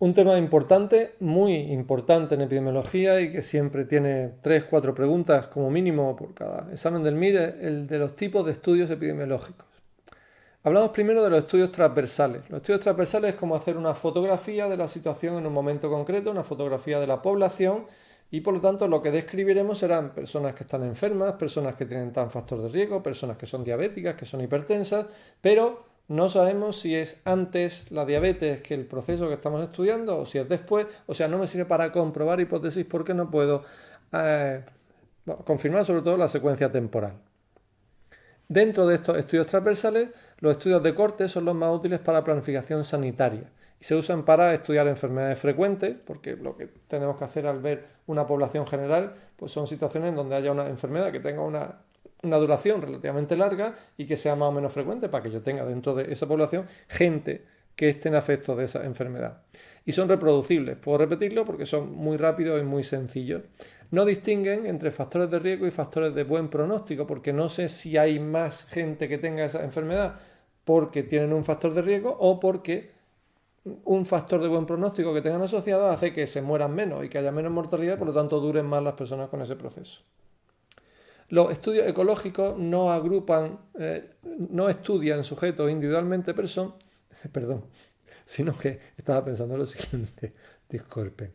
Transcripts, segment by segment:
Un tema importante, muy importante en epidemiología y que siempre tiene 3, 4 preguntas como mínimo por cada examen del MIR, es el de los tipos de estudios epidemiológicos. Hablamos primero de los estudios transversales. Los estudios transversales es como hacer una fotografía de la situación en un momento concreto, una fotografía de la población y por lo tanto lo que describiremos serán personas que están enfermas, personas que tienen tal factor de riesgo, personas que son diabéticas, que son hipertensas, pero no sabemos si es antes la diabetes que el proceso que estamos estudiando o si es después. O sea, no me sirve para comprobar hipótesis porque no puedo confirmar sobre todo la secuencia temporal. Dentro de estos estudios transversales, los estudios de corte son los más útiles para planificación sanitaria y se usan para estudiar enfermedades frecuentes, porque lo que tenemos que hacer al ver una población general pues son situaciones donde haya una enfermedad que tenga una duración relativamente larga y que sea más o menos frecuente para que yo tenga dentro de esa población gente que esté en afecto de esa enfermedad. Y son reproducibles, puedo repetirlo porque son muy rápidos y muy sencillos. No distinguen entre factores de riesgo y factores de buen pronóstico, porque no sé si hay más gente que tenga esa enfermedad porque tienen un factor de riesgo o porque un factor de buen pronóstico que tengan asociado hace que se mueran menos y que haya menos mortalidad, por lo tanto duren más las personas con ese proceso. Los estudios ecológicos no agrupan, no estudian sujetos individualmente, sino que estaba pensando lo siguiente, disculpen,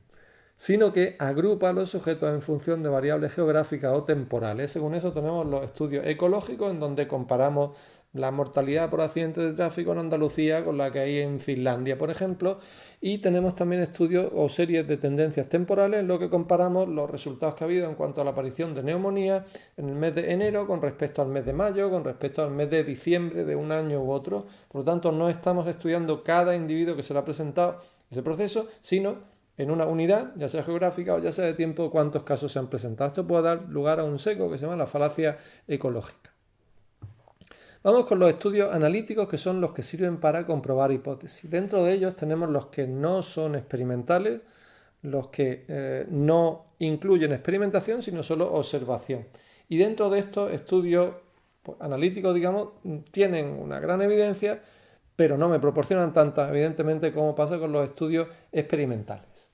sino que agrupa a los sujetos en función de variables geográficas o temporales. Según eso tenemos los estudios ecológicos en donde comparamos la mortalidad por accidentes de tráfico en Andalucía con la que hay en Finlandia, por ejemplo, y tenemos también estudios o series de tendencias temporales en lo que comparamos los resultados que ha habido en cuanto a la aparición de neumonía en el mes de enero con respecto al mes de mayo, con respecto al mes de diciembre de un año u otro. Por lo tanto, no estamos estudiando cada individuo que se le ha presentado ese proceso, sino en una unidad, ya sea geográfica o ya sea de tiempo, cuántos casos se han presentado. Esto puede dar lugar a un seco que se llama la falacia ecológica. Vamos con los estudios analíticos, que son los que sirven para comprobar hipótesis. Dentro de ellos tenemos los que no son experimentales, los que no incluyen experimentación, sino solo observación. Y dentro de estos estudios analíticos, digamos, tienen una gran evidencia, pero no me proporcionan tanta, evidentemente, como pasa con los estudios experimentales.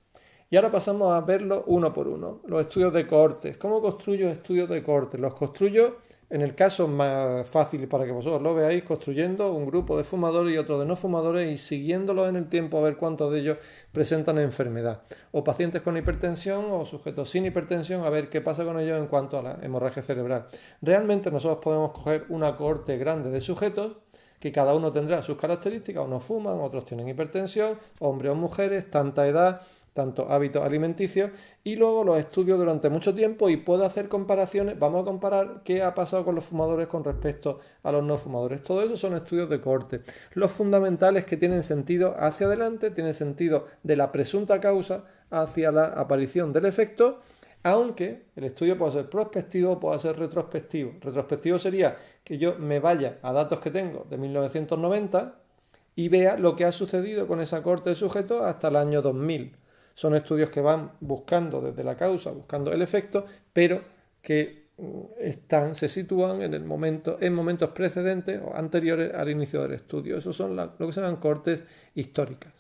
Y ahora pasamos a verlo uno por uno. Los estudios de cohortes. ¿Cómo construyo estudios de cohortes? Los construyo, en el caso más fácil para que vosotros lo veáis, construyendo un grupo de fumadores y otro de no fumadores y siguiéndolos en el tiempo a ver cuántos de ellos presentan enfermedad. O pacientes con hipertensión o sujetos sin hipertensión, a ver qué pasa con ellos en cuanto a la hemorragia cerebral. Realmente nosotros podemos coger una cohorte grande de sujetos que cada uno tendrá sus características, unos fuman, otros tienen hipertensión, hombres o mujeres, tanta edad, tantos hábitos alimenticios, y luego los estudio durante mucho tiempo y puedo hacer comparaciones. Vamos a comparar qué ha pasado con los fumadores con respecto a los no fumadores. Todo eso son estudios de cohorte. Los fundamentales que tienen sentido hacia adelante, tienen sentido de la presunta causa hacia la aparición del efecto, aunque el estudio puede ser prospectivo o puede ser retrospectivo. Retrospectivo sería que yo me vaya a datos que tengo de 1990 y vea lo que ha sucedido con esa cohorte de sujetos hasta el año 2000. Son estudios que van buscando desde la causa, buscando el efecto, pero que se sitúan en momentos precedentes o anteriores al inicio del estudio. Esos son lo que se llaman cohortes históricas.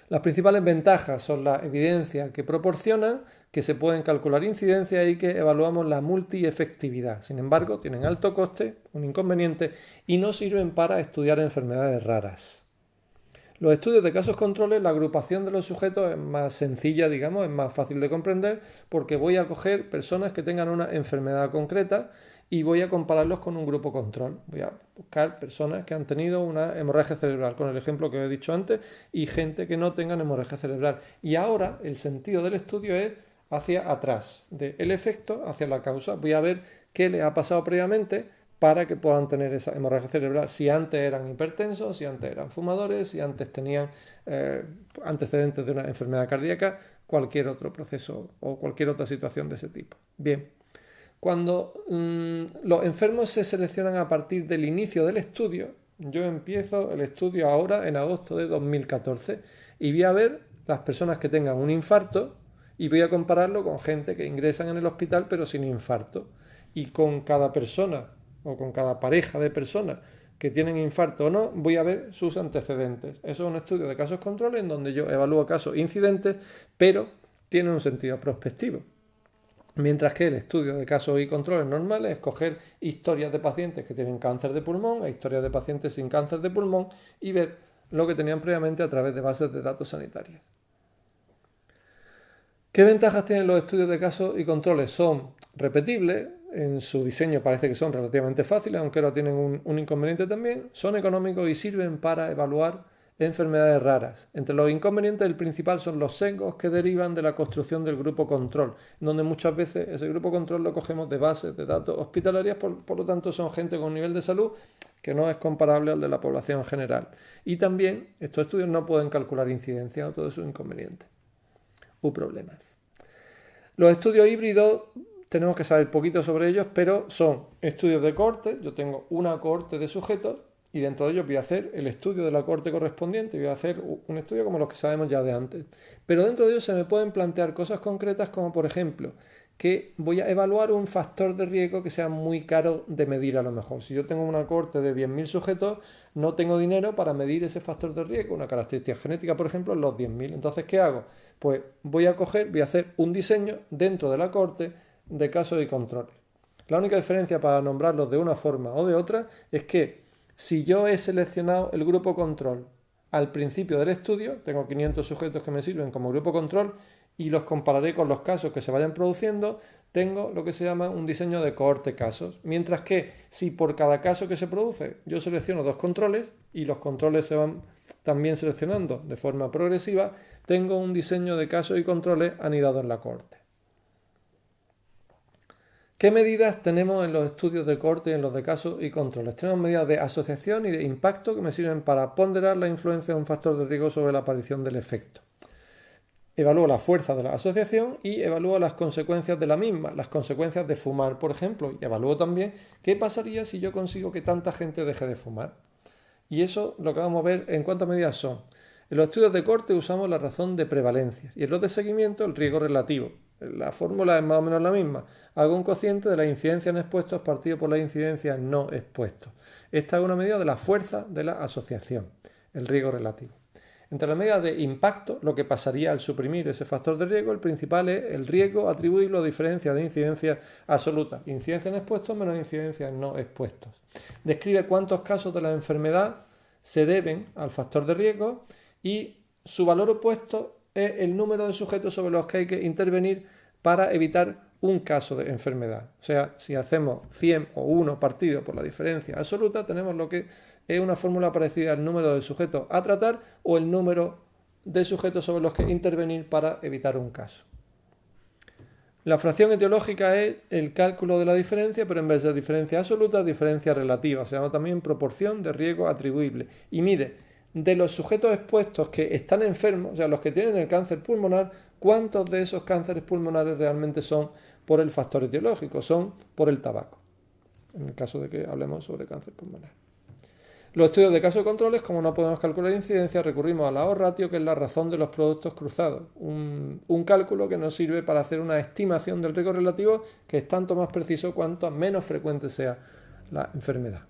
Las principales ventajas son la evidencia que proporcionan, que se pueden calcular incidencias y que evaluamos la multiefectividad. Sin embargo, tienen alto coste, un inconveniente, y no sirven para estudiar enfermedades raras. Los estudios de casos controles, la agrupación de los sujetos es más sencilla, digamos, es más fácil de comprender porque voy a coger personas que tengan una enfermedad concreta y voy a compararlos con un grupo control. Voy a buscar personas que han tenido una hemorragia cerebral, con el ejemplo que he dicho antes, y gente que no tengan hemorragia cerebral. Y ahora el sentido del estudio es hacia atrás, del efecto hacia la causa. Voy a ver qué le ha pasado previamente para que puedan tener esa hemorragia cerebral, si antes eran hipertensos, si antes eran fumadores, si antes tenían antecedentes de una enfermedad cardíaca, cualquier otro proceso o cualquier otra situación de ese tipo. Bien, cuando los enfermos se seleccionan a partir del inicio del estudio, yo empiezo el estudio ahora en agosto de 2014 y voy a ver las personas que tengan un infarto y voy a compararlo con gente que ingresan en el hospital pero sin infarto. Y con cada persona o con cada pareja de personas que tienen infarto o no, voy a ver sus antecedentes. Eso es un estudio de casos controles en donde yo evalúo casos incidentes, pero tiene un sentido prospectivo. Mientras que el estudio de casos y controles normales es coger historias de pacientes que tienen cáncer de pulmón e historias de pacientes sin cáncer de pulmón y ver lo que tenían previamente a través de bases de datos sanitarias. ¿Qué ventajas tienen los estudios de casos y controles? Son repetibles, en su diseño parece que son relativamente fáciles, aunque ahora tienen un inconveniente también, son económicos y sirven para evaluar enfermedades raras. Entre los inconvenientes, el principal son los sesgos que derivan de la construcción del grupo control, donde muchas veces ese grupo control lo cogemos de bases de datos hospitalarias, por lo tanto son gente con un nivel de salud que no es comparable al de la población general. Y también estos estudios no pueden calcular incidencia o todos esos inconvenientes u problemas. Los estudios híbridos tenemos que saber poquito sobre ellos, pero son estudios de cohorte. Yo tengo una cohorte de sujetos y dentro de ellos voy a hacer el estudio de la cohorte correspondiente, voy a hacer un estudio como los que sabemos ya de antes. Pero dentro de ellos se me pueden plantear cosas concretas como, por ejemplo, que voy a evaluar un factor de riesgo que sea muy caro de medir a lo mejor. Si yo tengo una cohorte de 10.000 sujetos, no tengo dinero para medir ese factor de riesgo, una característica genética, por ejemplo, en los 10.000. Entonces, ¿qué hago? Pues voy a hacer un diseño dentro de la cohorte de casos y controles. La única diferencia para nombrarlos de una forma o de otra es que si yo he seleccionado el grupo control al principio del estudio, tengo 500 sujetos que me sirven como grupo control y los compararé con los casos que se vayan produciendo, tengo lo que se llama un diseño de cohorte casos. Mientras que si por cada caso que se produce yo selecciono 2 controles y los controles se van también seleccionando de forma progresiva, tengo un diseño de casos y controles anidado en la cohorte. ¿Qué medidas tenemos en los estudios de cohorte y en los de casos y controles? Tenemos medidas de asociación y de impacto que me sirven para ponderar la influencia de un factor de riesgo sobre la aparición del efecto. Evalúo la fuerza de la asociación y evalúo las consecuencias de la misma, las consecuencias de fumar, por ejemplo, y evalúo también qué pasaría si yo consigo que tanta gente deje de fumar. Y eso lo que vamos a ver en cuántas medidas son. En los estudios de cohorte usamos la razón de prevalencia y en los de seguimiento el riesgo relativo. La fórmula es más o menos la misma. Hago un cociente de la incidencia en expuestos partido por la incidencia en no expuestos. Esta es una medida de la fuerza de la asociación, el riesgo relativo. Entre las medidas de impacto, lo que pasaría al suprimir ese factor de riesgo, el principal es el riesgo atribuible a diferencia de incidencia absoluta. Incidencia en expuestos menos incidencia en no expuestos. Describe cuántos casos de la enfermedad se deben al factor de riesgo y su valor opuesto es el número de sujetos sobre los que hay que intervenir para evitar un caso de enfermedad. O sea, si hacemos 100 o 1 partido por la diferencia absoluta, tenemos lo que es una fórmula parecida al número de sujetos a tratar o el número de sujetos sobre los que intervenir para evitar un caso. La fracción etiológica es el cálculo de la diferencia, pero en vez de diferencia absoluta, diferencia relativa. Se llama también proporción de riesgo atribuible y mide de los sujetos expuestos que están enfermos, o sea, los que tienen el cáncer pulmonar, cuántos de esos cánceres pulmonares realmente son por el factor etiológico, son por el tabaco, en el caso de que hablemos sobre cáncer pulmonar. Los estudios de casos controles, como no podemos calcular incidencia, recurrimos a la O-ratio, que es la razón de los productos cruzados, un cálculo que nos sirve para hacer una estimación del riesgo relativo que es tanto más preciso cuanto menos frecuente sea la enfermedad.